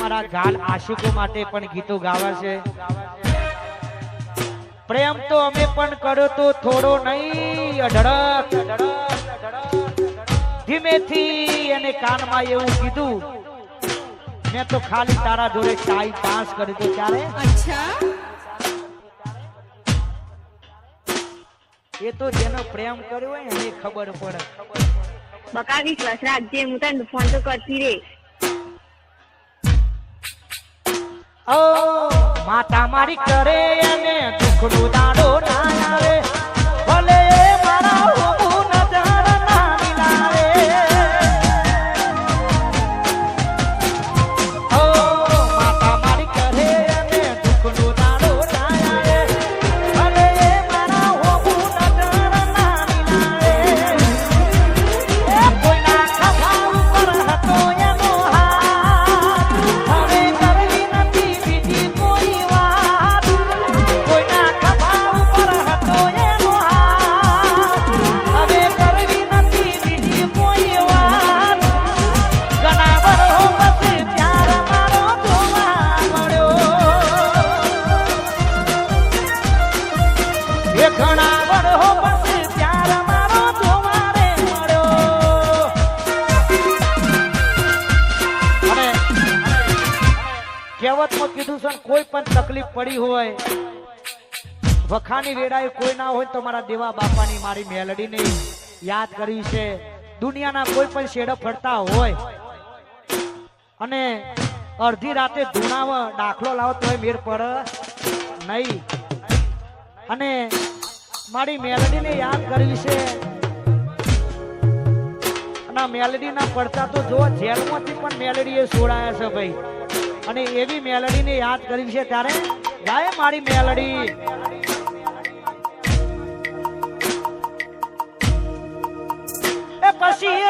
મારા ગાલ આશિકો માટે પણ ગીતો ગાવા છે. પ્રેમ તો અમે પણ કર્યો તો થોડો નહીં, અઢળક ધીમેથી એને કાનમાં એવું કીધું, મેં તો ખાલી તારા જોડે ટાઈમ પાસ કરી દો. ત્યારે અચ્છા એ તો જેનો પ્રેમ કર્યો હોય એને ખબર પડે. બકા વિશ્વાસ રાખજે, હું તને ફોન તો કરતી રે. ઓ માતા મારી કરે અને દુઃખનો દાડો ના આવે, ભલે મારા હોવું નજર ના મિલાવે. ઓ માતા મારી કરે અને દુઃખનો દાડો ના આવે, ભલે મારા હોવું નજર ના મિલાવે. એ કોઈના ખભા ઉપર હતો એનો હાથ, હવે કરવી નથી બીજી કોઈ વાત. કોઈના ખભા ઉપર હતો એનો હાથ, હવે કરવી નથી બીજી કોઈ વાત. ઘણા વર્ષો પછી પ્યાર મારો જોવા મળ્યો, એ ઘણા વર્ષો પછી પ્યાર મારો જોવા રે મળ્યો. અને કહેવતમાં કીધું છે ને, કોઈ પણ તકલીફ પડી હોય, વખાની વેળાએ કોઈ ના હોય તો મારા દેવા બાપાની મારી મેલડીને યાદ કરવી છે. દુનિયાના કોઈ પણ શેડો ફરતા હોય અને અડધી રાતે ધૂણાવ દાખલો લાવો તોય મેર પડે નહીં. અને મારી મેલડીને યાદ કરવી છે. અને મેલડીના પડતા તો જો જેલમાંથી પણ મેલડીએ છોડાયા છે ભાઈ. અને એવી મેલડીને યાદ કરવી છે ત્યારે ગાય મારી મેલડી. એ પછી